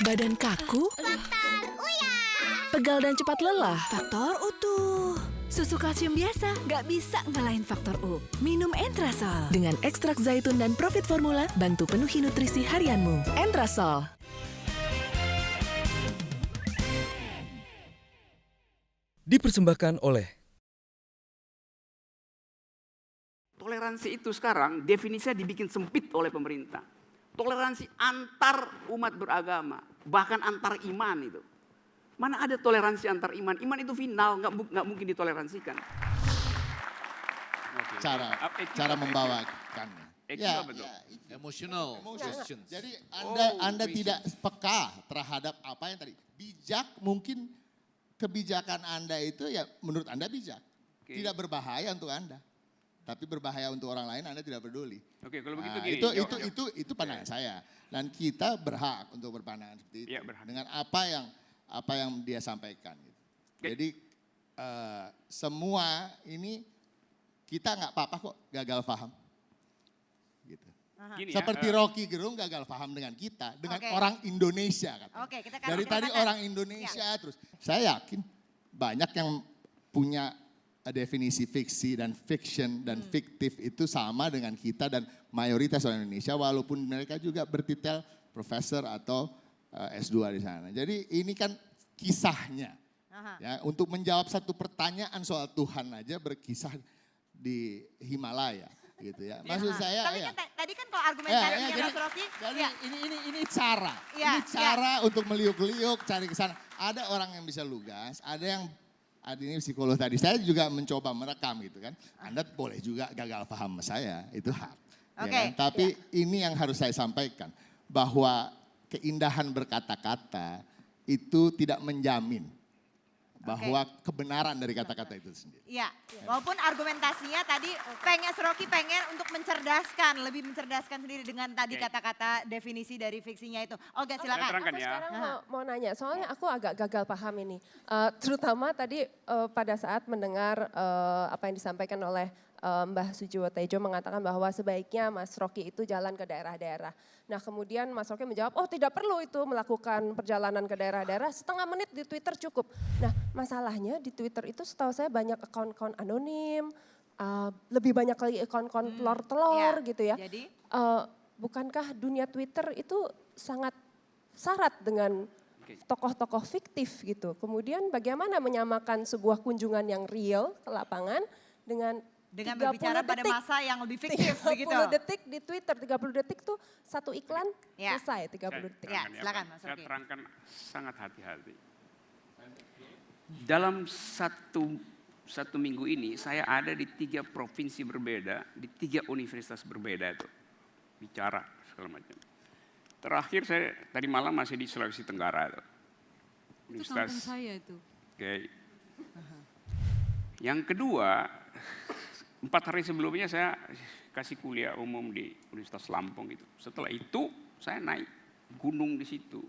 Badan kaku? Faktor Uya. Pegal dan cepat lelah? Faktor utuh. Susu kalsium biasa nggak bisa ngalahin faktor U. Minum Entrasol. Dengan ekstrak zaitun dan Profit Formula, bantu penuhi nutrisi harianmu. Entrasol. Dipersembahkan oleh toleransi itu sekarang definisinya dibikin sempit oleh pemerintah. Toleransi antar umat beragama, bahkan antar iman itu. Mana ada toleransi antar iman? Iman itu final, nggak mungkin ditoleransikan. Cara membawakannya. Ya, betul. Emotional questions. Jadi Anda tidak peka terhadap apa yang tadi. Bijak mungkin kebijakan Anda itu ya menurut Anda bijak. Oke. Tidak berbahaya untuk Anda. Tapi berbahaya untuk orang lain Anda tidak peduli. Oke, kalau begitu Nah, gini. itu pandangan saya. Dan kita berhak untuk berpandangan seperti itu. Ya, berhak. Dengan apa yang dia sampaikan. Gitu. Oke. Jadi semua ini kita nggak apa-apa kok gagal paham. Gitu. Gini ya, Seperti Rocky Gerung gagal paham dengan kita, dengan Oke. orang Indonesia katanya. Oke, kita kasih Dari tadi kesempatan. orang Indonesia terus. Saya yakin banyak yang punya definisi fiksi dan fiction dan fiktif itu sama dengan kita dan mayoritas orang Indonesia walaupun mereka juga bertitel profesor atau S2 di sana. Jadi ini kan kisahnya. Aha. Ya, untuk menjawab satu pertanyaan soal Tuhan aja berkisah di Himalaya gitu ya. Maksud saya Tapi ya. kan tadi kan kalau argumentasinya jadi- Mas Rocky, Jadi ya. ini cara. Iya, Ini cara untuk meliuk-liuk cari ke sana. Ada orang yang bisa lugas, ada yang ini psikolog tadi. Saya juga mencoba merekam gitu kan. Anda boleh juga gagal paham sama saya, itu hak. Ya Oke, kan? Tapi ini yang harus saya sampaikan bahwa keindahan berkata-kata itu tidak menjamin bahwa kebenaran dari kata-kata itu sendiri. Iya, walaupun argumentasinya tadi Mas Rocky pengen untuk mencerdaskan, lebih mencerdaskan sendiri dengan tadi Oke. kata-kata definisi dari fiksinya itu. Olga Saya silakan. terangkan Aku ya. sekarang mau nanya, soalnya aku agak gagal paham ini. Terutama tadi pada saat mendengar apa yang disampaikan oleh Mbah Sujiwo Tejo mengatakan bahwa sebaiknya Mas Rocky itu jalan ke daerah-daerah. Nah kemudian Mas Rocky menjawab, oh tidak perlu itu melakukan perjalanan ke daerah-daerah, setengah menit di Twitter cukup. Nah masalahnya di Twitter itu setahu saya banyak akun-akun anonim, lebih banyak lagi akun-akun telur-telur Iya, gitu ya. jadi? Bukankah dunia Twitter itu sangat syarat dengan Oke. tokoh-tokoh fiktif gitu. Kemudian bagaimana menyamakan sebuah kunjungan yang real ke lapangan dengan Dengan 30 berbicara pada detik, masa yang lebih fiktif 30 begitu. detik di Twitter, 30 detik tuh satu iklan Ya. selesai 30 Saya detik. Ya, terangkan silakan, Pak. Mas Saya Rocky. terangkan sangat hati-hati. Dalam satu minggu ini saya ada di 3 provinsi berbeda, di 3 universitas berbeda itu. Bicara segala macam. Terakhir saya tadi malam masih di Sulawesi Tenggara itu. Itu kampung saya itu. Oke. Yang kedua, 4 hari sebelumnya saya kasih kuliah umum di Universitas Lampung gitu. Setelah itu saya naik gunung di situ.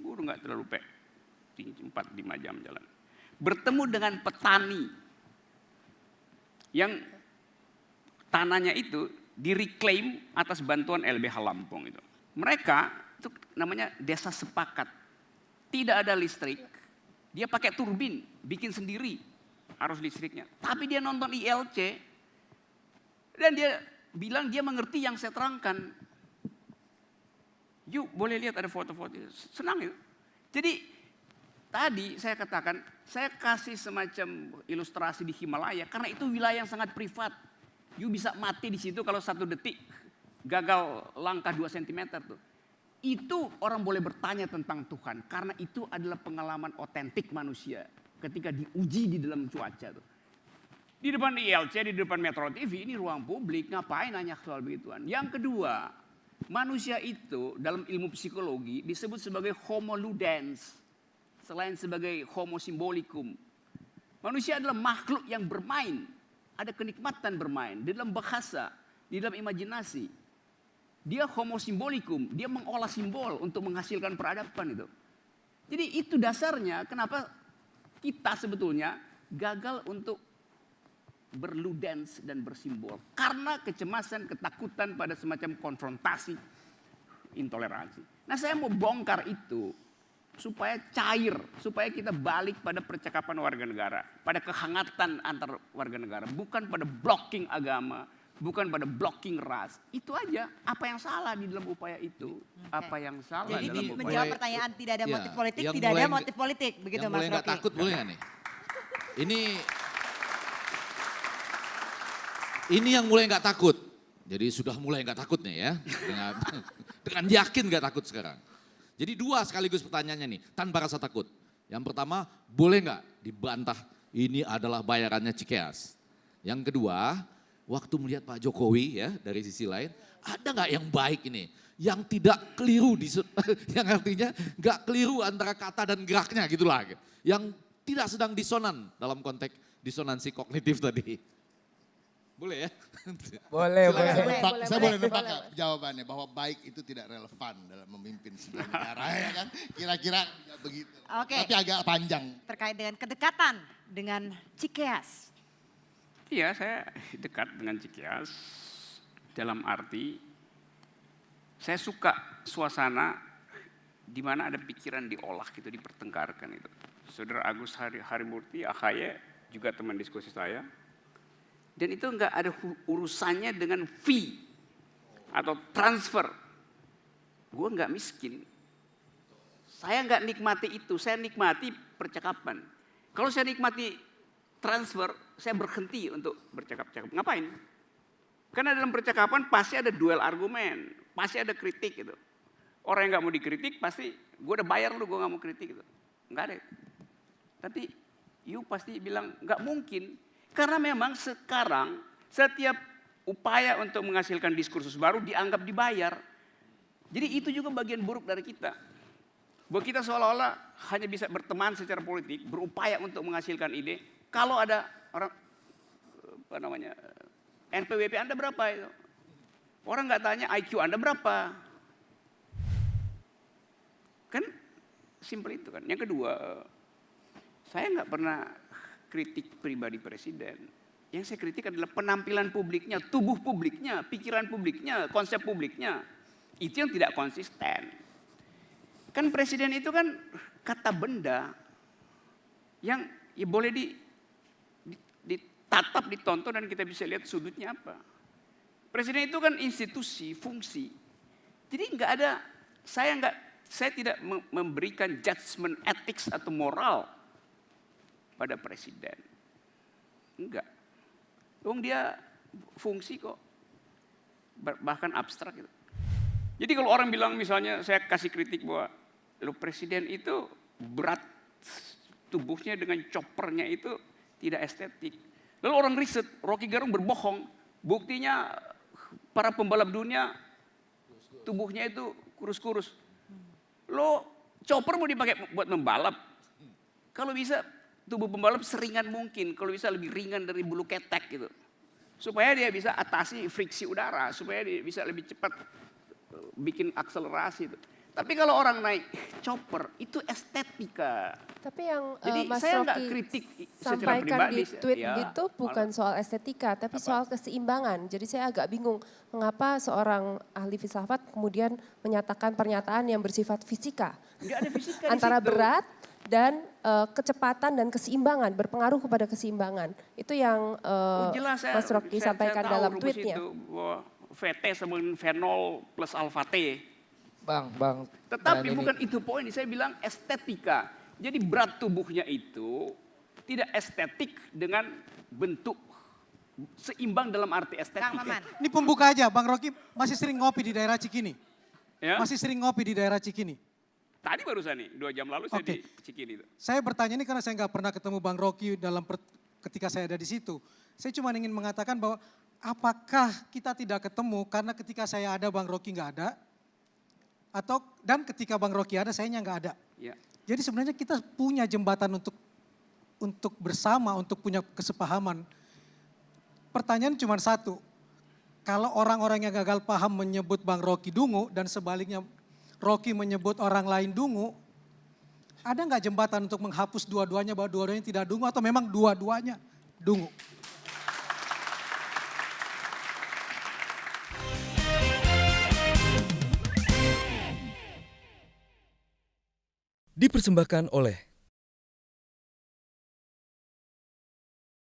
Gunung nggak terlalu tinggi, 4-5 jam jalan. Bertemu dengan petani yang tanahnya itu direclaim atas bantuan LBH Lampung itu. Mereka itu namanya desa sepakat. Tidak ada listrik. Dia pakai turbin, bikin sendiri arus listriknya. Tapi dia nonton ILC dan dia bilang dia mengerti yang saya terangkan. Yuk boleh lihat ada foto-foto. Senang itu. Jadi tadi saya katakan, saya kasih semacam ilustrasi di Himalaya karena itu wilayah yang sangat privat. You bisa mati di situ kalau 1 detik gagal langkah 2 cm tuh. Itu orang boleh bertanya tentang Tuhan karena itu adalah pengalaman otentik manusia ketika diuji di dalam cuaca tuh. Di depan ILC, di depan Metro TV, ini ruang publik, ngapain nanya soal begituan. Yang kedua, manusia itu dalam ilmu psikologi disebut sebagai homo ludens, selain sebagai homo symbolicum. Manusia adalah makhluk yang bermain, ada kenikmatan bermain, di dalam bahasa, di dalam imajinasi. Dia homo symbolicum, dia mengolah simbol untuk menghasilkan peradaban itu. Jadi itu dasarnya kenapa kita sebetulnya gagal untuk berludens dan bersimbol. Karena kecemasan, ketakutan pada semacam konfrontasi intoleransi. Nah saya mau bongkar itu supaya cair, supaya kita balik pada percakapan warga negara, pada kehangatan antar warga negara, bukan pada blocking agama, bukan pada blocking ras. Itu aja. Apa yang salah di dalam upaya itu? Apa yang salah Jadi dalam upaya menjawab itu? pertanyaan tidak ada Ya, motif politik, yang tidak ada mulai- motif politik, begitu yang Mas mulai nggak Rocky. takut boleh nggak nih? Ini yang mulai nggak takut. Jadi sudah mulai nggak takut nih ya. Dengan yakin nggak takut sekarang. Jadi dua sekaligus pertanyaannya nih, tanpa rasa takut. Yang pertama, boleh nggak dibantah ini adalah bayarannya Cikeas? Yang kedua, waktu melihat Pak Jokowi ya dari sisi lain, ada nggak yang baik ini? Yang tidak keliru, yang artinya nggak keliru antara kata dan geraknya gitulah. Yang tidak sedang disonan dalam konteks disonansi kognitif tadi. Boleh ya? Silakan, Boleh, boleh, saya boleh nebak boleh. nggak jawabannya bahwa baik itu tidak relevan dalam memimpin sebuah negara ya kan? Kira-kira nggak begitu. Oke. Tapi agak panjang. Terkait dengan kedekatan dengan Cikeas. Iya, saya dekat dengan Cikeas dalam arti saya suka suasana di mana ada pikiran diolah gitu, dipertengkarkan itu. Saudara Agus Harimurti, AHY juga teman diskusi saya. Dan itu enggak ada urusannya dengan fee atau transfer. Gue enggak miskin. Saya enggak nikmati itu, saya nikmati percakapan. Kalau saya nikmati transfer, saya berhenti untuk bercakap-cakap. Ngapain? Karena dalam percakapan pasti ada duel argumen, pasti ada kritik gitu. Orang yang nggak mau dikritik pasti, gue udah bayar lu, gue nggak mau kritik gitu. Nggak ada. Tapi you pasti bilang nggak mungkin. Karena memang sekarang setiap upaya untuk menghasilkan diskursus baru dianggap dibayar. Jadi itu juga bagian buruk dari kita. Bahwa kita seolah-olah hanya bisa berteman secara politik, berupaya untuk menghasilkan ide. Kalau ada orang, apa namanya, NPWP Anda berapa itu? Orang nggak tanya IQ Anda berapa. Kan simpel itu kan. Yang kedua, saya nggak pernah kritik pribadi presiden. Yang saya kritik adalah penampilan publiknya, tubuh publiknya, pikiran publiknya, konsep publiknya. Itu yang tidak konsisten. Kan presiden itu kan kata benda yang ya boleh ditatap, ditonton dan kita bisa lihat sudutnya apa. Presiden itu kan institusi, fungsi. Jadi nggak ada, saya tidak memberikan judgement ethics atau moral pada presiden. Enggak. Wong dia fungsi kok. Bahkan abstrak gitu. Jadi kalau orang bilang misalnya saya kasih kritik bahwa lo presiden itu berat tubuhnya dengan choppernya itu tidak estetik. Lalu orang riset, Rocky Gerung berbohong. Buktinya para pembalap dunia tubuhnya itu kurus-kurus. Lo chopper mau dipakai buat membalap. Kalau bisa tubuh pembalap seringan mungkin, kalau bisa lebih ringan dari bulu ketek gitu. Supaya dia bisa atasi friksi udara, supaya dia bisa lebih cepat bikin akselerasi itu. Tapi kalau orang naik chopper itu estetika. Tapi yang Jadi Mas saya nggak Rocky kritik secara sampaikan pribadi. di tweet Ya, itu bukan soal estetika, tapi soal keseimbangan. Jadi saya agak bingung mengapa seorang ahli filsafat kemudian menyatakan pernyataan yang bersifat fisika. Nggak ada fisika di Antara situ. berat dan kecepatan dan keseimbangan, berpengaruh kepada keseimbangan. Itu yang Jelas Mas Rocky sampaikan tahu dalam rumus tweetnya. itu, bahwa VT sama fenol plus alfa T. Bang. Tetapi ini- bukan itu poin, saya bilang estetika. Jadi berat tubuhnya itu tidak estetik dengan bentuk seimbang dalam arti Kang estetika. Maman. Ini pembuka aja, Bang Rocky masih sering ngopi di daerah Cikini. Ya? Masih sering ngopi di daerah Cikini. Tadi barusan nih, 2 jam lalu saya Oke. di Cikini itu. Saya bertanya ini karena saya nggak pernah ketemu Bang Rocky ketika saya ada di situ. Saya cuma ingin mengatakan bahwa apakah kita tidak ketemu karena ketika saya ada Bang Rocky nggak ada, dan ketika Bang Rocky ada sayanya nggak ada. Ya. Jadi sebenarnya kita punya jembatan untuk bersama, untuk punya kesepahaman. Pertanyaan cuma satu, kalau orang-orang yang gagal paham menyebut Bang Rocky dungu dan sebaliknya Rocky menyebut orang lain dungu, ada nggak jembatan untuk menghapus dua-duanya bahwa dua-duanya tidak dungu atau memang dua-duanya dungu? Dipersembahkan oleh